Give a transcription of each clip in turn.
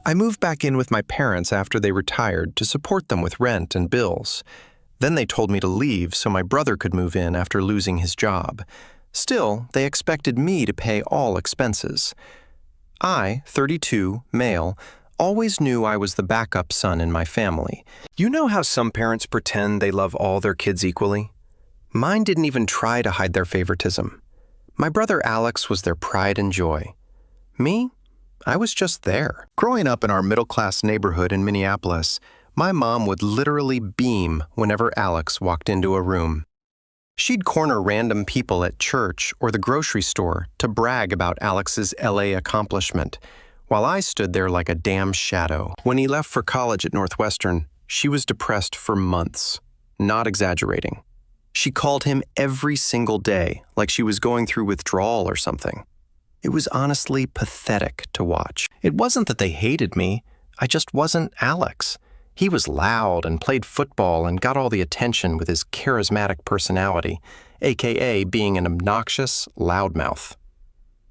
I moved back in with my parents after they retired to support them with rent and bills. Then they told me to leave so my brother could move in after losing his job. Still, they expected me to pay all expenses. I, 32, male, always knew I was the backup son in my family. You know how some parents pretend they love all their kids equally? Mine didn't even try to hide their favoritism. My brother Alex was their pride and joy. Me? I was just there. Growing up in our middle-class neighborhood in Minneapolis, my mom would literally beam whenever Alex walked into a room. She'd corner random people at church or the grocery store to brag about Alex's LA accomplishment, while I stood there like a damn shadow. When he left for college at Northwestern, she was depressed for months, not exaggerating. She called him every single day, like she was going through withdrawal or something. It was honestly pathetic to watch. It wasn't that they hated me, I just wasn't Alex. He was loud and played football and got all the attention with his charismatic personality, aka being an obnoxious loudmouth.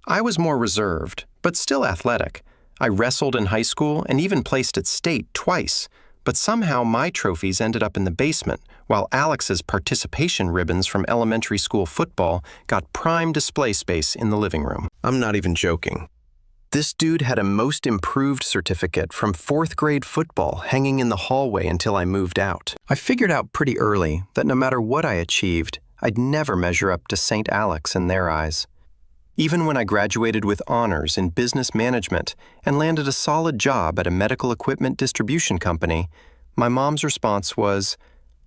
I was more reserved, but still athletic. I wrestled in high school and even placed at state twice, but somehow my trophies ended up in the basement, while Alex's participation ribbons from elementary school football got prime display space in the living room. I'm not even joking. This dude had a most improved certificate from 4th grade football hanging in the hallway until I moved out. I figured out pretty early that no matter what I achieved, I'd never measure up to St. Alex in their eyes. Even when I graduated with honors in business management and landed a solid job at a medical equipment distribution company, my mom's response was,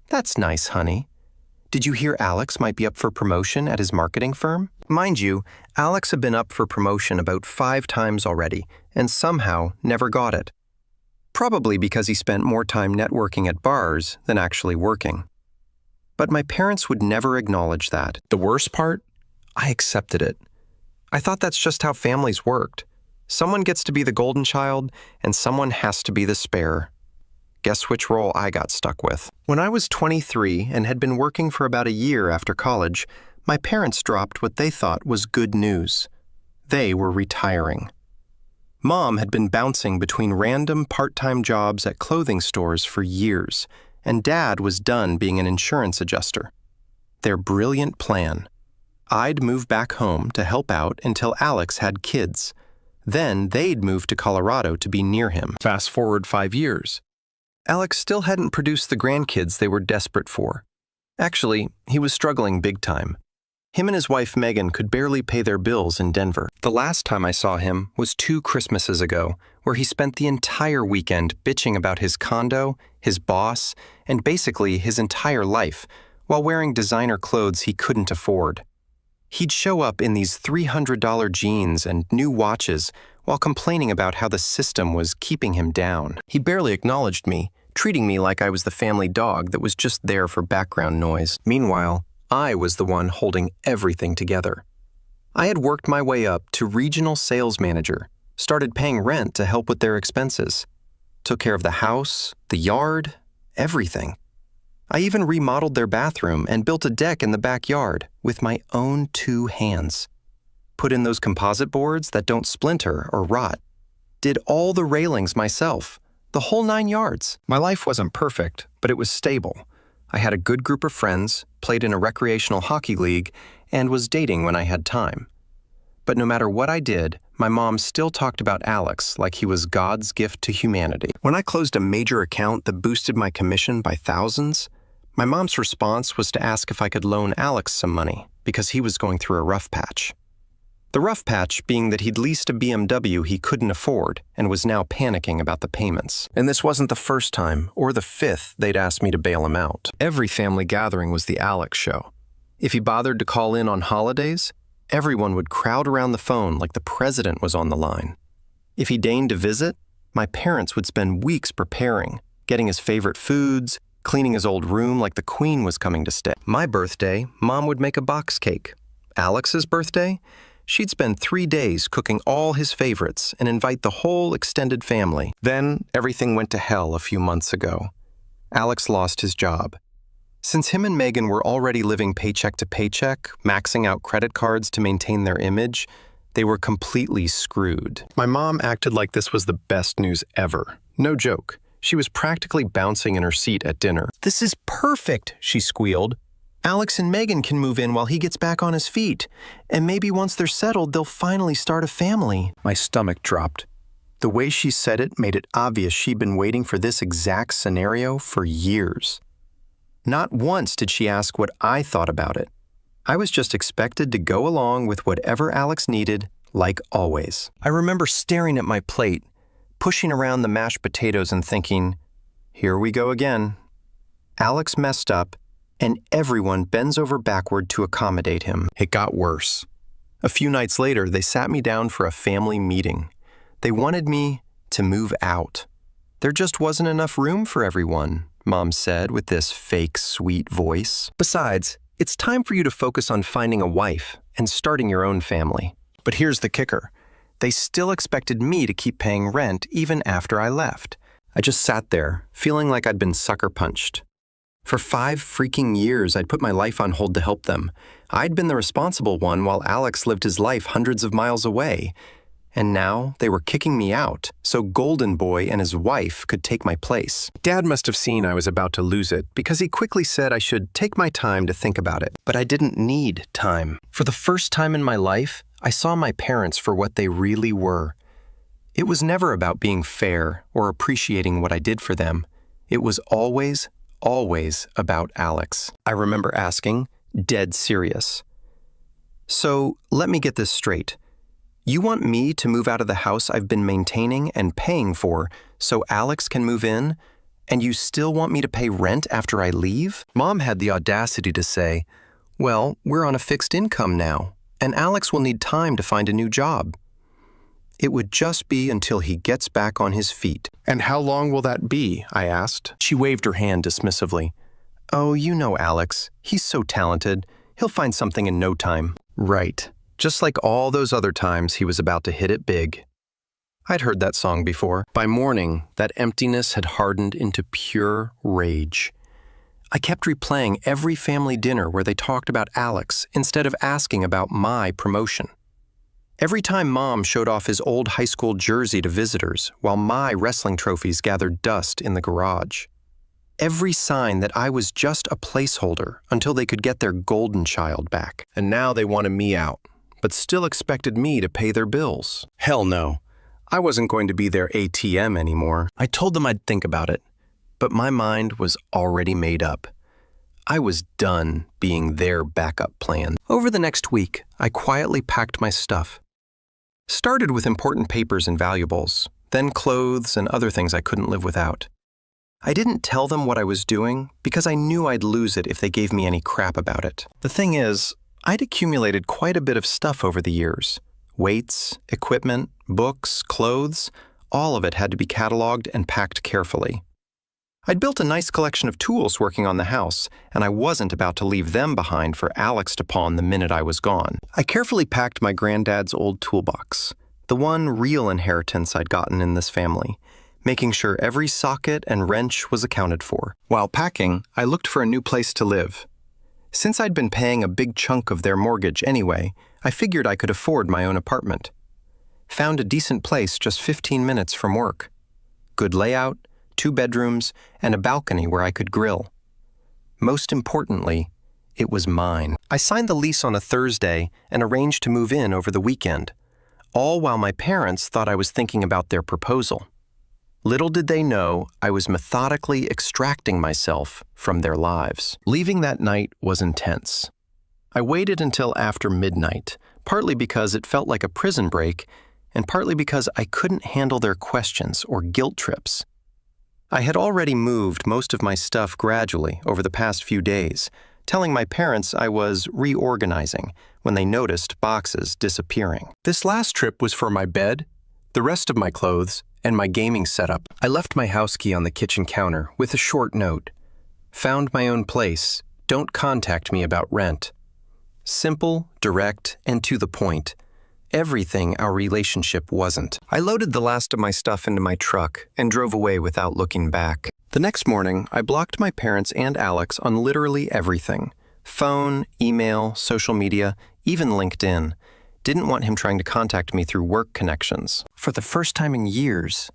"That's nice, honey. Did you hear Alex might be up for promotion at his marketing firm?" Mind you, Alex had been up for promotion about 5 times already and somehow never got it. Probably because he spent more time networking at bars than actually working. But my parents would never acknowledge that. The worst part? I accepted it. I thought that's just how families worked. Someone gets to be the golden child, and someone has to be the spare. Guess which role I got stuck with? When I was 23 and had been working for about a year after college, my parents dropped what they thought was good news. They were retiring. Mom had been bouncing between random part-time jobs at clothing stores for years, and Dad was done being an insurance adjuster. Their brilliant plan. I'd move back home to help out until Alex had kids. Then they'd move to Colorado to be near him. Fast forward 5 years. Alex still hadn't produced the grandkids they were desperate for. Actually, he was struggling big time. Him and his wife Megan could barely pay their bills in Denver. The last time I saw him was 2 Christmases ago, where he spent the entire weekend bitching about his condo, his boss, and basically his entire life, while wearing designer clothes he couldn't afford. He'd show up in these $300 jeans and new watches while complaining about how the system was keeping him down. He barely acknowledged me, treating me like I was the family dog that was just there for background noise. Meanwhile, I was the one holding everything together. I had worked my way up to regional sales manager, started paying rent to help with their expenses, took care of the house, the yard, everything. I even remodeled their bathroom and built a deck in the backyard with my own 2 hands. Put in those composite boards that don't splinter or rot. Did all the railings myself, the whole 9 yards. My life wasn't perfect, but it was stable. I had a good group of friends, played in a recreational hockey league, and was dating when I had time. But no matter what I did, my mom still talked about Alex like he was God's gift to humanity. When I closed a major account that boosted my commission by thousands, my mom's response was to ask if I could loan Alex some money because he was going through a rough patch. The rough patch being that he'd leased a BMW he couldn't afford and was now panicking about the payments. And this wasn't the first time or the 5th they'd asked me to bail him out. Every family gathering was the Alex show. If he bothered to call in on holidays, everyone would crowd around the phone like the president was on the line. If he deigned to visit, my parents would spend weeks preparing, getting his favorite foods, cleaning his old room like the Queen was coming to stay. My birthday, Mom would make a box cake. Alex's birthday, she'd spend 3 days cooking all his favorites and invite the whole extended family. Then everything went to hell a few months ago. Alex lost his job. Since him and Megan were already living paycheck to paycheck, maxing out credit cards to maintain their image, They were completely screwed. My mom acted like this was the best news ever. No joke. She was practically bouncing in her seat at dinner. "This is perfect," she squealed. "Alex and Megan can move in while he gets back on his feet. And maybe once they're settled, they'll finally start a family." My stomach dropped. The way she said it made it obvious she'd been waiting for this exact scenario for years. Not once did she ask what I thought about it. I was just expected to go along with whatever Alex needed, like always. I remember staring at my plate, pushing around the mashed potatoes and thinking, here we go again. Alex messed up, and everyone bends over backward to accommodate him. It got worse. A few nights later, they sat me down for a family meeting. They wanted me to move out. There just wasn't enough room for everyone, Mom said with this fake sweet voice. Besides, it's time for you to focus on finding a wife and starting your own family. But here's the kicker. They still expected me to keep paying rent even after I left. I just sat there, feeling like I'd been sucker punched. For 5 freaking years, I'd put my life on hold to help them. I'd been the responsible one while Alex lived his life hundreds of miles away. And now they were kicking me out so Golden Boy and his wife could take my place. Dad must have seen I was about to lose it because he quickly said I should take my time to think about it. But I didn't need time. For the first time in my life, I saw my parents for what they really were. It was never about being fair or appreciating what I did for them. It was always about Alex. I remember asking, dead serious. "So, let me get this straight. You want me to move out of the house I've been maintaining and paying for so Alex can move in, and you still want me to pay rent after I leave?" Mom had the audacity to say, "Well, we're on a fixed income now, and Alex will need time to find a new job. It would just be until he gets back on his feet." "And how long will that be?" I asked. She waved her hand dismissively. "Oh, you know Alex. He's so talented. He'll find something in no time." Right. Just like all those other times he was about to hit it big. I'd heard that song before. By morning, that emptiness had hardened into pure rage. I kept replaying every family dinner where they talked about Alex instead of asking about my promotion. Every time Mom showed off his old high school jersey to visitors while my wrestling trophies gathered dust in the garage. Every sign that I was just a placeholder until they could get their golden child back. And now they wanted me out, but still expected me to pay their bills. Hell no. I wasn't going to be their ATM anymore. I told them I'd think about it, but my mind was already made up. I was done being their backup plan. Over the next week, I quietly packed my stuff. Started with important papers and valuables, then clothes and other things I couldn't live without. I didn't tell them what I was doing because I knew I'd lose it if they gave me any crap about it. The thing is, I'd accumulated quite a bit of stuff over the years. Weights, equipment, books, clothes, all of it had to be cataloged and packed carefully. I'd built a nice collection of tools working on the house, and I wasn't about to leave them behind for Alex to pawn the minute I was gone. I carefully packed my granddad's old toolbox, the one real inheritance I'd gotten in this family, making sure every socket and wrench was accounted for. While packing, I looked for a new place to live. Since I'd been paying a big chunk of their mortgage anyway, I figured I could afford my own apartment. Found a decent place just 15 minutes from work. Good layout, 2 bedrooms, and a balcony where I could grill. Most importantly, it was mine. I signed the lease on a Thursday and arranged to move in over the weekend, all while my parents thought I was thinking about their proposal. Little did they know I was methodically extracting myself from their lives. Leaving that night was intense. I waited until after midnight, partly because it felt like a prison break, and partly because I couldn't handle their questions or guilt trips. I had already moved most of my stuff gradually over the past few days, telling my parents I was reorganizing when they noticed boxes disappearing. This last trip was for my bed, the rest of my clothes, and my gaming setup. I left my house key on the kitchen counter with a short note. Found my own place. Don't contact me about rent. Simple, direct, and to the point. Everything our relationship wasn't. I loaded the last of my stuff into my truck and drove away without looking back. The next morning, I blocked my parents and Alex on literally everything. Phone, email, social media, even LinkedIn. didn't want him trying to contact me through work connections. For the first time in years,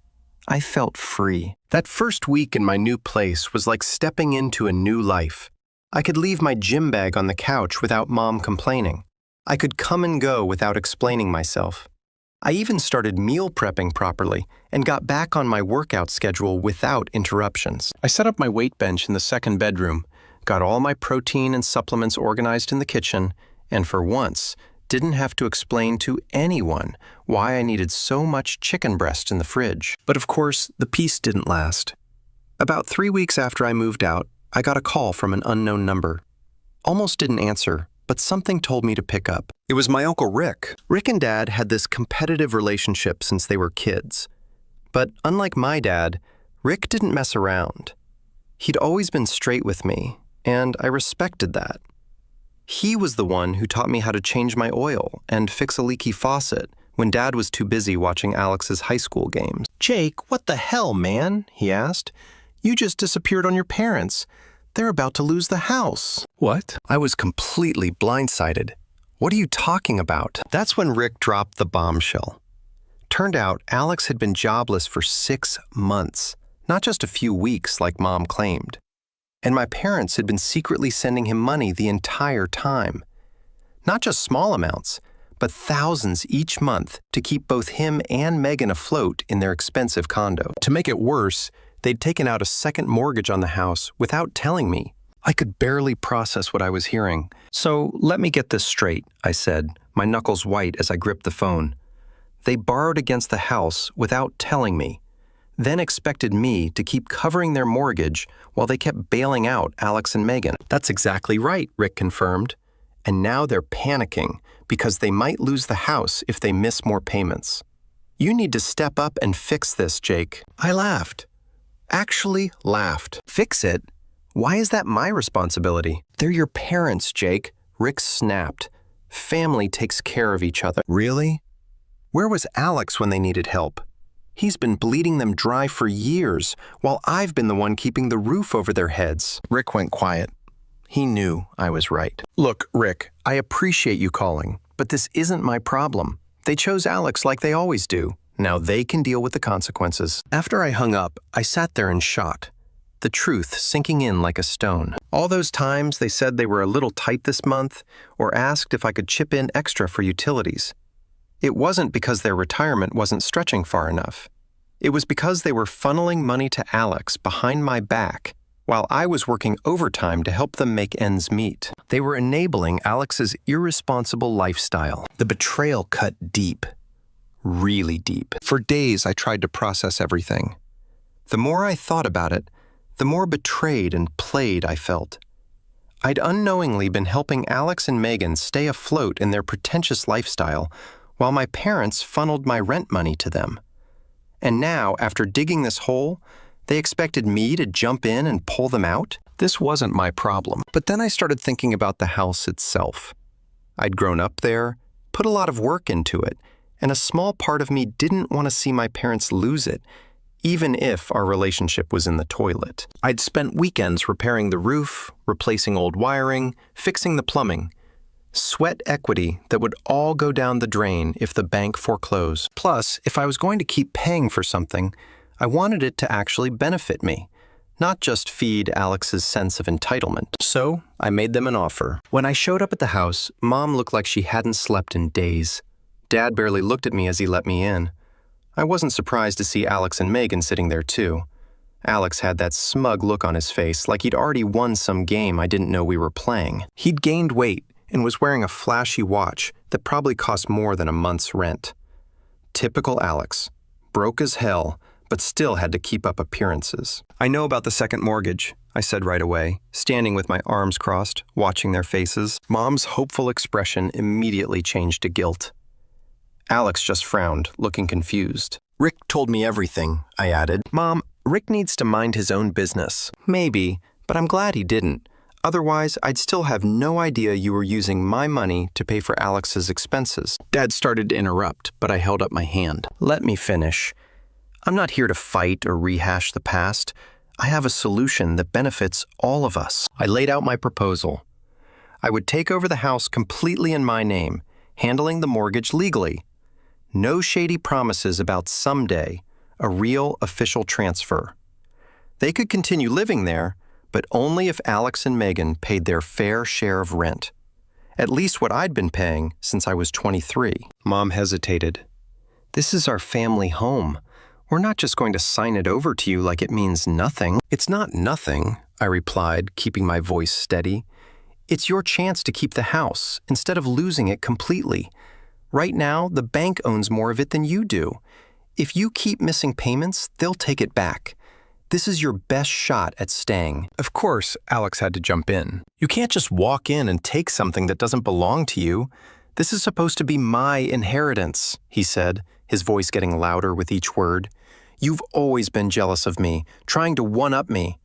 I felt free. That first week in my new place was like stepping into a new life. I could leave my gym bag on the couch without Mom complaining. I could come and go without explaining myself. I even started meal prepping properly and got back on my workout schedule without interruptions. I set up my weight bench in the second bedroom, got all my protein and supplements organized in the kitchen, and for once, didn't have to explain to anyone why I needed so much chicken breast in the fridge. But of course, the peace didn't last. About 3 weeks after I moved out, I got a call from an unknown number. Almost didn't answer, but something told me to pick up. It was my Uncle Rick. Rick and Dad had this competitive relationship since they were kids. But unlike my dad, Rick didn't mess around. He'd always been straight with me, and I respected that. He was the one who taught me how to change my oil and fix a leaky faucet when Dad was too busy watching Alex's high school games. "Jake, what the hell, man?" he asked. "You just disappeared on your parents. They're about to lose the house." What? I was completely blindsided. What are you talking about? That's when Rick dropped the bombshell. Turned out Alex had been jobless for 6 months, not just a few weeks like Mom claimed. And my parents had been secretly sending him money the entire time. Not just small amounts, but thousands each month to keep both him and Megan afloat in their expensive condo. To make it worse, they'd taken out a second mortgage on the house without telling me. I could barely process what I was hearing. "So let me get this straight," I said, my knuckles white as I gripped the phone. "They borrowed against the house without telling me, then expected me to keep covering their mortgage while they kept bailing out Alex and Megan." "That's exactly right," Rick confirmed. "And now they're panicking because they might lose the house if they miss more payments. You need to step up and fix this, Jake." I laughed. Actually laughed. "Fix it? Why is that my responsibility?" "They're your parents, Jake," Rick snapped. "Family takes care of each other." "Really? Where was Alex when they needed help? He's been bleeding them dry for years, while I've been the one keeping the roof over their heads." Rick went quiet. He knew I was right. "Look, Rick, I appreciate you calling, but this isn't my problem. They chose Alex like they always do. Now they can deal with the consequences." After I hung up, I sat there in shock, the truth sinking in like a stone. All those times they said they were a little tight this month or asked if I could chip in extra for utilities. It wasn't because their retirement wasn't stretching far enough. It was because they were funneling money to Alex behind my back while I was working overtime to help them make ends meet. They were enabling Alex's irresponsible lifestyle. The betrayal cut deep. Really deep. For days, I tried to process everything. The more I thought about it, the more betrayed and played I felt. I'd unknowingly been helping Alex and Megan stay afloat in their pretentious lifestyle while my parents funneled my rent money to them. And now, after digging this hole, they expected me to jump in and pull them out? This wasn't my problem. But then I started thinking about the house itself. I'd grown up there, put a lot of work into it, and a small part of me didn't want to see my parents lose it, even if our relationship was in the toilet. I'd spent weekends repairing the roof, replacing old wiring, fixing the plumbing. Sweat equity that would all go down the drain if the bank foreclosed. Plus, if I was going to keep paying for something, I wanted it to actually benefit me, not just feed Alex's sense of entitlement. So, I made them an offer. When I showed up at the house, Mom looked like she hadn't slept in days. Dad barely looked at me as he let me in. I wasn't surprised to see Alex and Megan sitting there too. Alex had that smug look on his face like he'd already won some game I didn't know we were playing. He'd gained weight and was wearing a flashy watch that probably cost more than a month's rent. Typical Alex. Broke as hell, but still had to keep up appearances. "I know about the second mortgage," I said right away, standing with my arms crossed, watching their faces. Mom's hopeful expression immediately changed to guilt. Alex just frowned, looking confused. "Rick told me everything," I added. "Mom, Rick needs to mind his own business." "Maybe, but I'm glad he didn't. Otherwise, I'd still have no idea you were using my money to pay for Alex's expenses." Dad started to interrupt, but I held up my hand. "Let me finish. I'm not here to fight or rehash the past. I have a solution that benefits all of us." I laid out my proposal. I would take over the house completely in my name, handling the mortgage legally. No shady promises about someday, a real official transfer. They could continue living there, but only if Alex and Megan paid their fair share of rent. At least what I'd been paying since I was 23. Mom hesitated. This is our family home. We're not just going to sign it over to you like it means nothing. It's not nothing, I replied, keeping my voice steady. It's your chance to keep the house instead of losing it completely. Right now, the bank owns more of it than you do. If you keep missing payments, they'll take it back. This is your best shot at staying. Of course, Alex had to jump in. You can't just walk in and take something that doesn't belong to you. This is supposed to be my inheritance, he said, his voice getting louder with each word. You've always been jealous of me, trying to one-up me.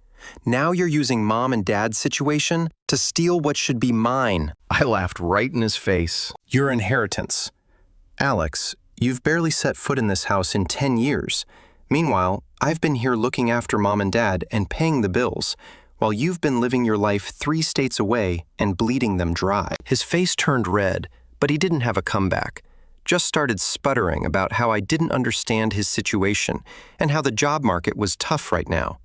Now you're using Mom and Dad's situation to steal what should be mine. I laughed right in his face. Your inheritance. Alex, you've barely set foot in this house in 10 years. Meanwhile, I've been here looking after Mom and Dad and paying the bills, while you've been living your life 3 states away and bleeding them dry. His face turned red, but he didn't have a comeback. Just started sputtering about how I didn't understand his situation and how the job market was tough right now.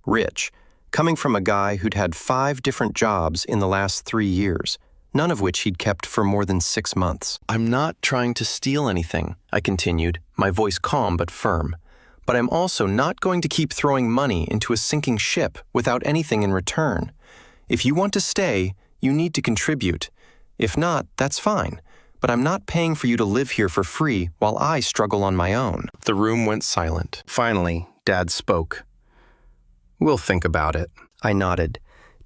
Rich, coming from a guy who'd had 5 different jobs in the last 3 years, none of which he'd kept for more than 6 months. I'm not trying to steal anything, I continued, my voice calm but firm. But I'm also not going to keep throwing money into a sinking ship without anything in return. If you want to stay, you need to contribute. If not, that's fine. But I'm not paying for you to live here for free while I struggle on my own. The room went silent. Finally, Dad spoke. We'll think about it. I nodded.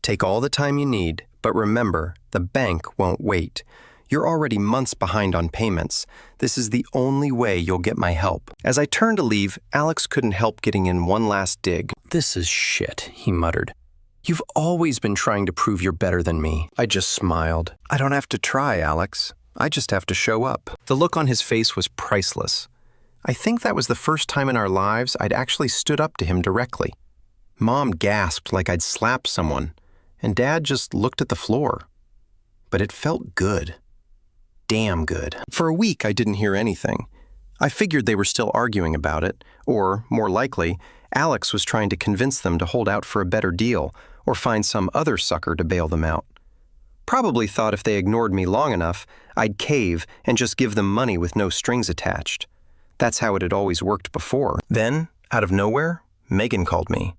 Take all the time you need, but remember, the bank won't wait. You're already months behind on payments. This is the only way you'll get my help. As I turned to leave, Alex couldn't help getting in one last dig. This is shit, he muttered. You've always been trying to prove you're better than me. I just smiled. I don't have to try, Alex. I just have to show up. The look on his face was priceless. I think that was the first time in our lives I'd actually stood up to him directly. Mom gasped like I'd slapped someone, and Dad just looked at the floor. But it felt good. Damn good. For a week, I didn't hear anything. I figured they were still arguing about it, or, more likely, Alex was trying to convince them to hold out for a better deal or find some other sucker to bail them out. Probably thought if they ignored me long enough, I'd cave and just give them money with no strings attached. That's how it had always worked before. Then, out of nowhere, Megan called me.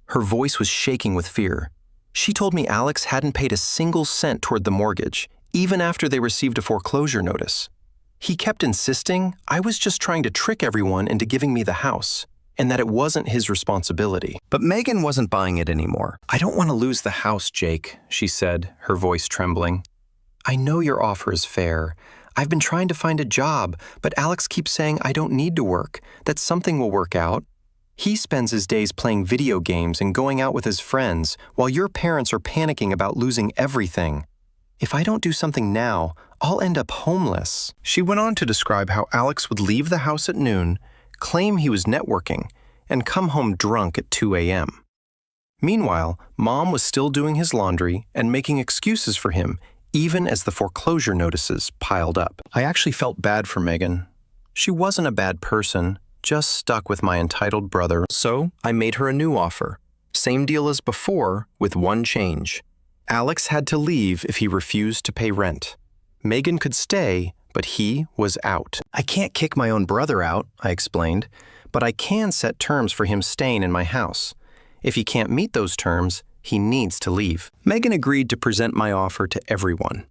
Her voice was shaking with fear. She told me Alex hadn't paid a single cent toward the mortgage, even after they received a foreclosure notice. He kept insisting I was just trying to trick everyone into giving me the house, and that it wasn't his responsibility. But Megan wasn't buying it anymore. I don't want to lose the house, Jake, she said, her voice trembling. I know your offer is fair. I've been trying to find a job, but Alex keeps saying I don't need to work, that something will work out. He spends his days playing video games and going out with his friends, while your parents are panicking about losing everything. If I don't do something now, I'll end up homeless. She went on to describe how Alex would leave the house at noon, claim he was networking, and come home drunk at 2 a.m. Meanwhile, Mom was still doing his laundry and making excuses for him, even as the foreclosure notices piled up. I actually felt bad for Megan. She wasn't a bad person, just stuck with my entitled brother, so I made her a new offer. Same deal as before, with one change. Alex had to leave if he refused to pay rent. Megan could stay, but he was out. I can't kick my own brother out, I explained, but I can set terms for him staying in my house. If he can't meet those terms, he needs to leave. Megan agreed to present my offer to everyone.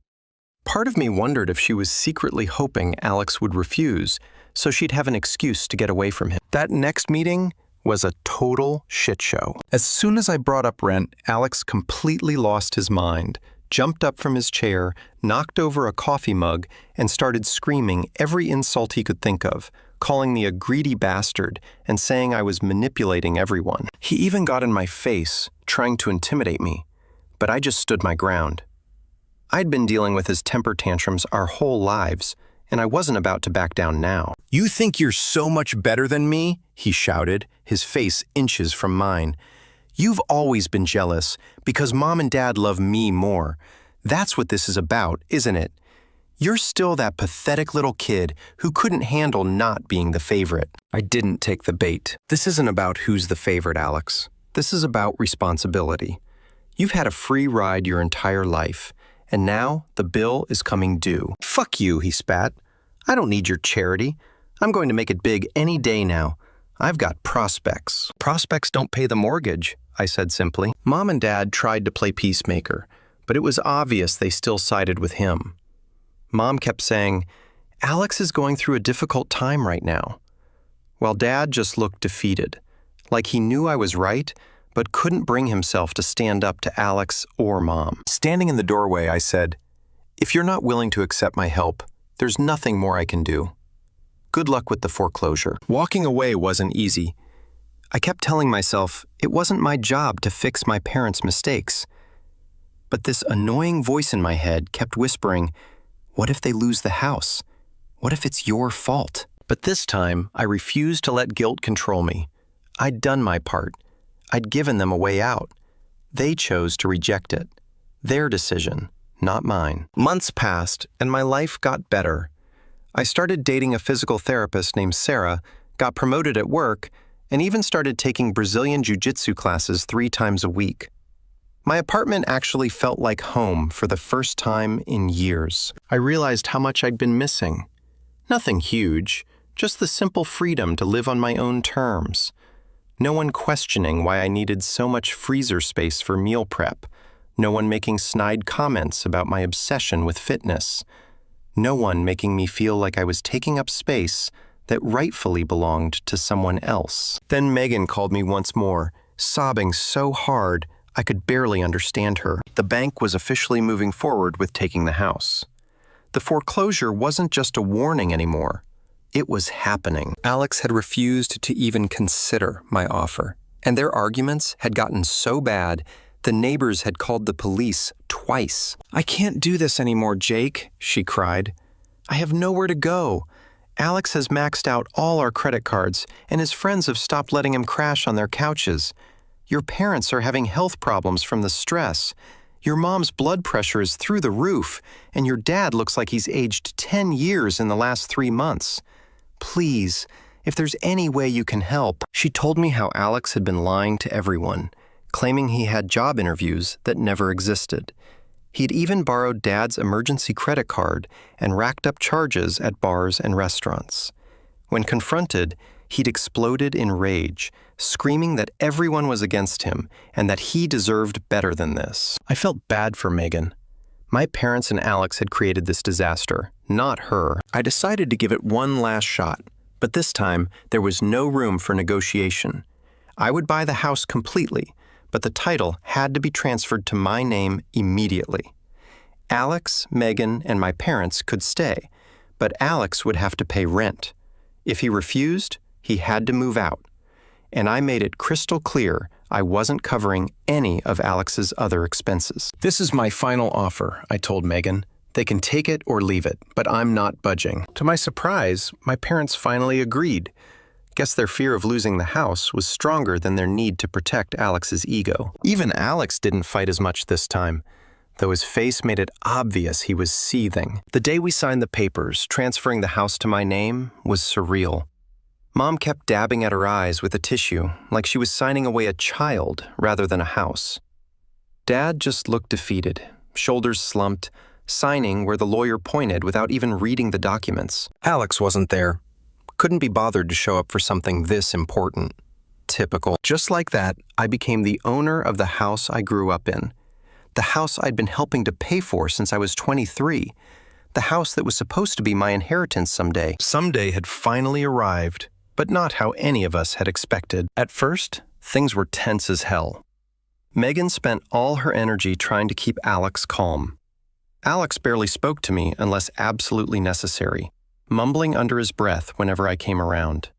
Part of me wondered if she was secretly hoping Alex would refuse, so she'd have an excuse to get away from him. That next meeting was a total shit show. As soon as I brought up rent, Alex completely lost his mind, jumped up from his chair, knocked over a coffee mug, and started screaming every insult he could think of, calling me a greedy bastard and saying I was manipulating everyone. He even got in my face, trying to intimidate me, but I just stood my ground. I'd been dealing with his temper tantrums our whole lives, and I wasn't about to back down now. You think you're so much better than me? He shouted, his face inches from mine. You've always been jealous because Mom and Dad love me more. That's what this is about, isn't it? You're still that pathetic little kid who couldn't handle not being the favorite. I didn't take the bait. This isn't about who's the favorite, Alex. This is about responsibility. You've had a free ride your entire life, and now the bill is coming due. Fuck you, he spat. I don't need your charity. I'm going to make it big any day now. I've got prospects. Prospects don't pay the mortgage, I said simply. Mom and Dad tried to play peacemaker, but it was obvious they still sided with him. Mom kept saying, Alex is going through a difficult time right now, while Dad just looked defeated, like he knew I was right, but couldn't bring himself to stand up to Alex or Mom. Standing in the doorway, I said, if you're not willing to accept my help, there's nothing more I can do. Good luck with the foreclosure. Walking away wasn't easy. I kept telling myself it wasn't my job to fix my parents' mistakes. But this annoying voice in my head kept whispering, what if they lose the house? What if it's your fault? But this time, I refused to let guilt control me. I'd done my part. I'd given them a way out. They chose to reject it. Their decision, not mine. Months passed, and my life got better. I started dating a physical therapist named Sarah, got promoted at work, and even started taking Brazilian jiu-jitsu classes 3 times a week. My apartment actually felt like home for the first time in years. I realized how much I'd been missing. Nothing huge, just the simple freedom to live on my own terms. No one questioning why I needed so much freezer space for meal prep. No one making snide comments about my obsession with fitness. No one making me feel like I was taking up space that rightfully belonged to someone else. Then Megan called me once more, sobbing so hard I could barely understand her. The bank was officially moving forward with taking the house. The foreclosure wasn't just a warning anymore. It was happening. Alex had refused to even consider my offer, and their arguments had gotten so bad, the neighbors had called the police twice. I can't do this anymore, Jake, she cried. I have nowhere to go. Alex has maxed out all our credit cards, and his friends have stopped letting him crash on their couches. Your parents are having health problems from the stress. Your mom's blood pressure is through the roof, and your dad looks like he's aged 10 years in the last 3 months. Please, if there's any way you can help. She told me how Alex had been lying to everyone, claiming he had job interviews that never existed. He'd even borrowed Dad's emergency credit card and racked up charges at bars and restaurants. When confronted, he'd exploded in rage, screaming that everyone was against him and that he deserved better than this. I felt bad for Megan. My parents and Alex had created this disaster, not her. I decided to give it one last shot, but this time there was no room for negotiation. I would buy the house completely, but the title had to be transferred to my name immediately. Alex, Megan, and my parents could stay, but Alex would have to pay rent. If he refused, he had to move out. And I made it crystal clear I wasn't covering any of Alex's other expenses. This is my final offer, I told Megan. They can take it or leave it, but I'm not budging. To my surprise, my parents finally agreed. Guess their fear of losing the house was stronger than their need to protect Alex's ego. Even Alex didn't fight as much this time, though his face made it obvious he was seething. The day we signed the papers, transferring the house to my name, was surreal. Mom kept dabbing at her eyes with a tissue, like she was signing away a child rather than a house. Dad just looked defeated, shoulders slumped, signing where the lawyer pointed without even reading the documents. Alex wasn't there. Couldn't be bothered to show up for something this important. Typical. Just like that, I became the owner of the house I grew up in. The house I'd been helping to pay for since I was 23. The house that was supposed to be my inheritance someday. Someday had finally arrived, but not how any of us had expected. At first, things were tense as hell. Megan spent all her energy trying to keep Alex calm. Alex barely spoke to me unless absolutely necessary, mumbling under his breath whenever I came around.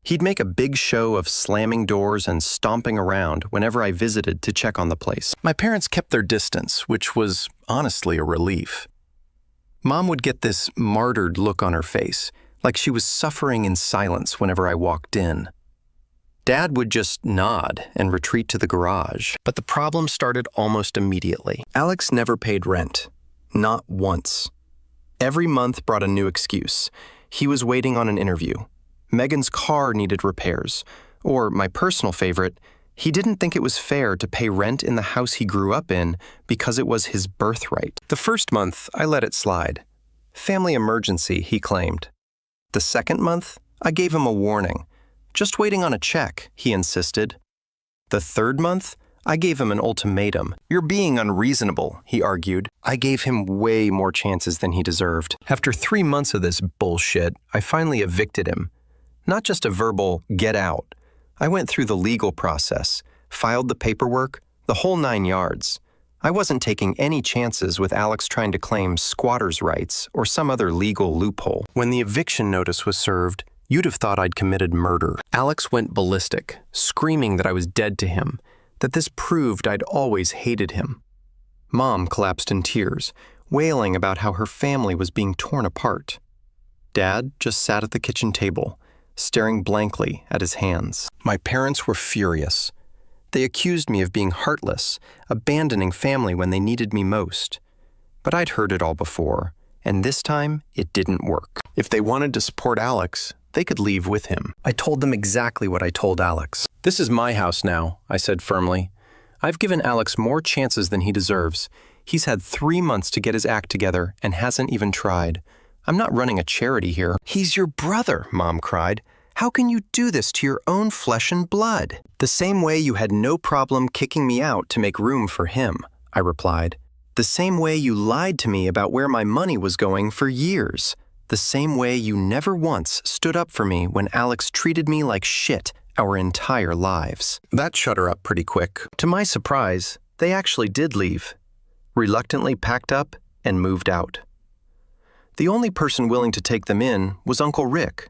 He'd make a big show of slamming doors and stomping around whenever I visited to check on the place. My parents kept their distance, which was honestly a relief. Mom would get this martyred look on her face, like she was suffering in silence whenever I walked in. Dad would just nod and retreat to the garage, but the problem started almost immediately. Alex never paid rent. Not once. Every month brought a new excuse. He was waiting on an interview. Megan's car needed repairs. Or, my personal favorite, he didn't think it was fair to pay rent in the house he grew up in because it was his birthright. The first month, I let it slide. Family emergency, he claimed. The second month, I gave him a warning. Just waiting on a check, he insisted. The third month, I gave him an ultimatum. You're being unreasonable, he argued. I gave him way more chances than he deserved. After 3 months of this bullshit, I finally evicted him. Not just a verbal, get out. I went through the legal process, filed the paperwork, the whole 9 yards. I wasn't taking any chances with Alex trying to claim squatters' rights or some other legal loophole. When the eviction notice was served, you'd have thought I'd committed murder. Alex went ballistic, screaming that I was dead to him, that this proved I'd always hated him. Mom collapsed in tears, wailing about how her family was being torn apart. Dad just sat at the kitchen table, staring blankly at his hands. My parents were furious. They accused me of being heartless, abandoning family when they needed me most. But I'd heard it all before, and this time it didn't work. If they wanted to support Alex, they could leave with him. I told them exactly what I told Alex. This is my house now, I said firmly. I've given Alex more chances than he deserves. He's had 3 months to get his act together and hasn't even tried. I'm not running a charity here. He's your brother, Mom cried. How can you do this to your own flesh and blood? The same way you had no problem kicking me out to make room for him, I replied. The same way you lied to me about where my money was going for years. The same way you never once stood up for me when Alex treated me like shit our entire lives. That shut her up pretty quick. To my surprise, they actually did leave, reluctantly packed up and moved out. The only person willing to take them in was Uncle Rick,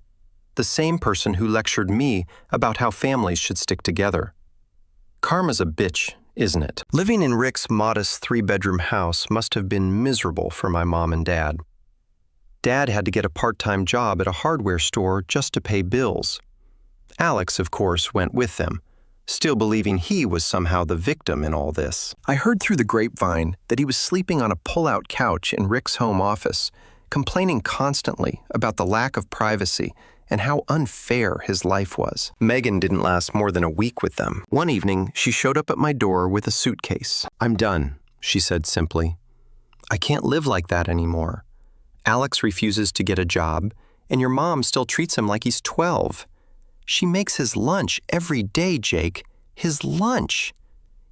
the same person who lectured me about how families should stick together. Karma's a bitch, isn't it? Living in Rick's modest 3-bedroom house must have been miserable for my mom and dad. Dad had to get a part-time job at a hardware store just to pay bills. Alex, of course, went with them, still believing he was somehow the victim in all this. I heard through the grapevine that he was sleeping on a pull-out couch in Rick's home office, complaining constantly about the lack of privacy and how unfair his life was. Megan didn't last more than a week with them. One evening, she showed up at my door with a suitcase. I'm done, she said simply. I can't live like that anymore. Alex refuses to get a job, and your mom still treats him like he's 12. She makes his lunch every day, Jake. His lunch.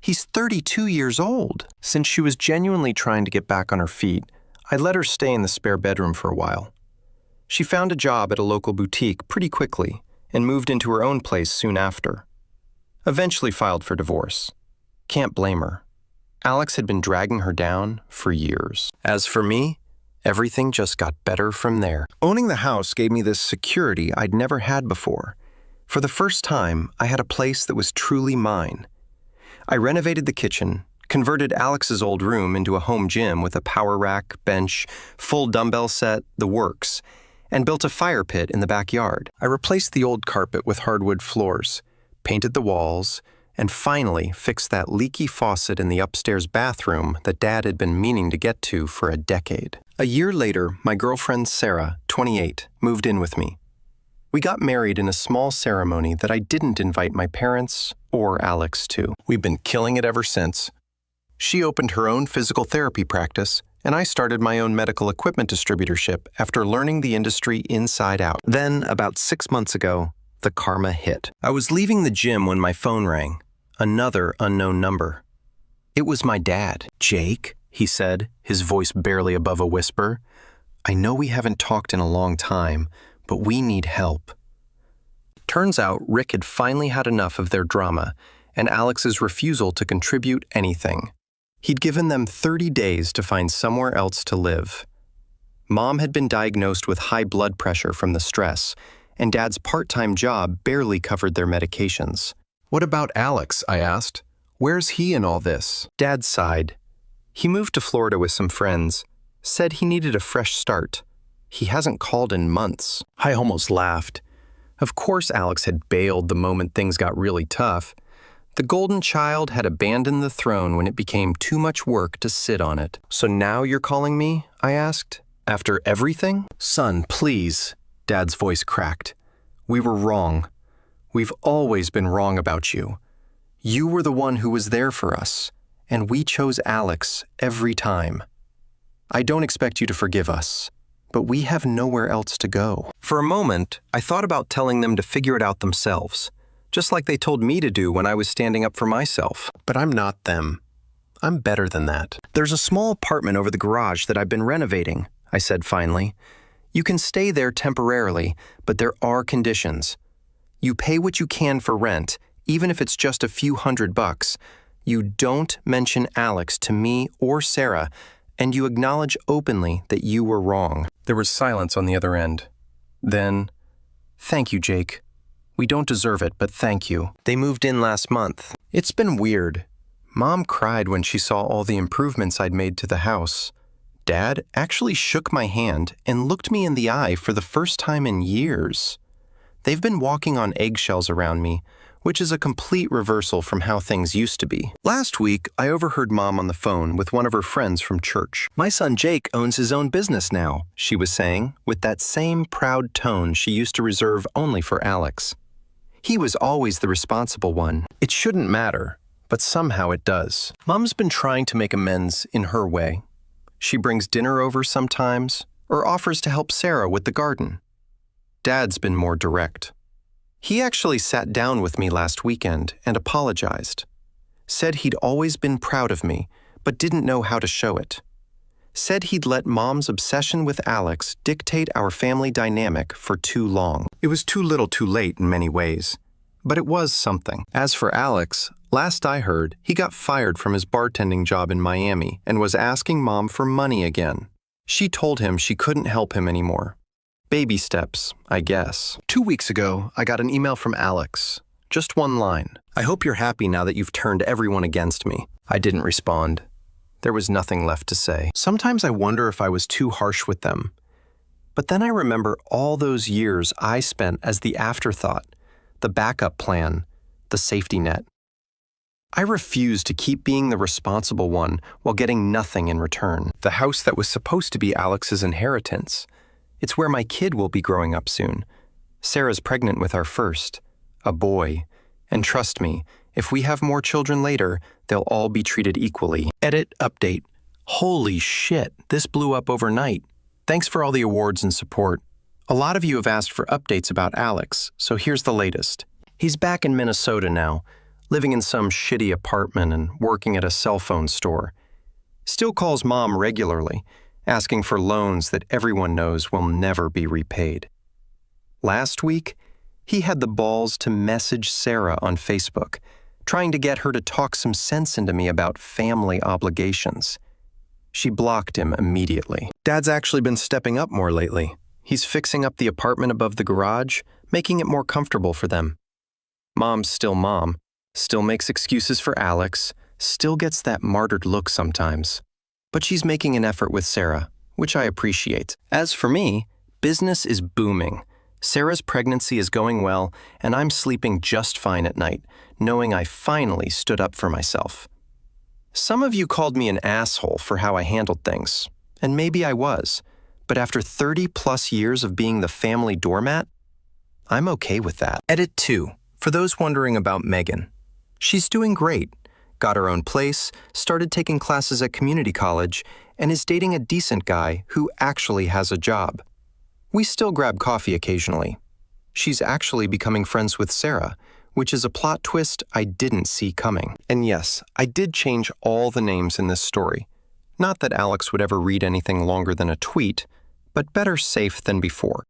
He's 32 years old. Since she was genuinely trying to get back on her feet, I let her stay in the spare bedroom for a while. She found a job at a local boutique pretty quickly and moved into her own place soon after. Eventually filed for divorce. Can't blame her. Alex had been dragging her down for years. As for me, everything just got better from there. Owning the house gave me this security I'd never had before. For the first time, I had a place that was truly mine. I renovated the kitchen, converted Alex's old room into a home gym with a power rack, bench, full dumbbell set, the works, and built a fire pit in the backyard. I replaced the old carpet with hardwood floors, painted the walls, and finally fixed that leaky faucet in the upstairs bathroom that Dad had been meaning to get to for a decade. A year later, my girlfriend Sarah, 28, moved in with me. We got married in a small ceremony that I didn't invite my parents or Alex to. We've been killing it ever since. She opened her own physical therapy practice, and I started my own medical equipment distributorship after learning the industry inside out. Then, about 6 months ago, the karma hit. I was leaving the gym when my phone rang. Another unknown number. It was my dad. Jake, he said, his voice barely above a whisper. I know we haven't talked in a long time, but we need help. Turns out Rick had finally had enough of their drama and Alex's refusal to contribute anything. He'd given them 30 days to find somewhere else to live. Mom had been diagnosed with high blood pressure from the stress, and Dad's part-time job barely covered their medications. What about Alex? I asked. Where's he in all this? Dad sighed. He moved to Florida with some friends, said he needed a fresh start. He hasn't called in months. I almost laughed. Of course Alex had bailed the moment things got really tough. The golden child had abandoned the throne when it became too much work to sit on it. So now you're calling me? I asked, After everything? Son, please, Dad's voice cracked. We were wrong. We've always been wrong about you. You were the one who was there for us, and we chose Alex every time. I don't expect you to forgive us, but we have nowhere else to go. For a moment, I thought about telling them to figure it out themselves, just like they told me to do when I was standing up for myself. But I'm not them. I'm better than that. There's a small apartment over the garage that I've been renovating, I said finally. You can stay there temporarily, but there are conditions. You pay what you can for rent, even if it's just a few $100. You don't mention Alex to me or Sarah, and you acknowledge openly that you were wrong. There was silence on the other end. Then, thank you, Jake. We don't deserve it, but thank you. They moved in last month. It's been weird. Mom cried when she saw all the improvements I'd made to the house. Dad actually shook my hand and looked me in the eye for the first time in years. They've been walking on eggshells around me, which is a complete reversal from how things used to be. Last week, I overheard Mom on the phone with one of her friends from church. My son Jake owns his own business now, she was saying, with that same proud tone she used to reserve only for Alex. He was always the responsible one. It shouldn't matter, but somehow it does. Mom's been trying to make amends in her way. She brings dinner over sometimes, or offers to help Sarah with the garden. Dad's been more direct. He actually sat down with me last weekend and apologized. Said he'd always been proud of me, but didn't know how to show it. Said he'd let Mom's obsession with Alex dictate our family dynamic for too long. It was too little too late in many ways, but it was something. As for Alex, last I heard, he got fired from his bartending job in Miami and was asking Mom for money again. She told him she couldn't help him anymore. Baby steps, I guess. 2 weeks ago, I got an email from Alex. Just one line. I hope you're happy now that you've turned everyone against me. I didn't respond. There was nothing left to say. Sometimes I wonder if I was too harsh with them. But then I remember all those years I spent as the afterthought, the backup plan, the safety net. I refused to keep being the responsible one while getting nothing in return. The house that was supposed to be Alex's inheritance. It's where my kid will be growing up soon. Sarah's pregnant with our first, a boy. And trust me, if we have more children later, they'll all be treated equally. Edit update. Holy shit, this blew up overnight. Thanks for all the awards and support. A lot of you have asked for updates about Alex, so here's the latest. He's back in Minnesota now, living in some shitty apartment and working at a cell phone store. Still calls Mom regularly, asking for loans that everyone knows will never be repaid. Last week, he had the balls to message Sarah on Facebook, trying to get her to talk some sense into me about family obligations. She blocked him immediately. Dad's actually been stepping up more lately. He's fixing up the apartment above the garage, making it more comfortable for them. Mom's still Mom, still makes excuses for Alex, still gets that martyred look sometimes. But she's making an effort with Sarah, which I appreciate. As for me, business is booming. Sarah's pregnancy is going well, and I'm sleeping just fine at night, knowing I finally stood up for myself. Some of you called me an asshole for how I handled things, and maybe I was, but after 30+ years of being the family doormat, I'm okay with that. Edit 2. For those wondering about Megan. She's doing great. Got her own place, started taking classes at community college, and is dating a decent guy who actually has a job. We still grab coffee occasionally. She's actually becoming friends with Sarah, which is a plot twist I didn't see coming. And yes, I did change all the names in this story. Not that Alex would ever read anything longer than a tweet, but better safe than before.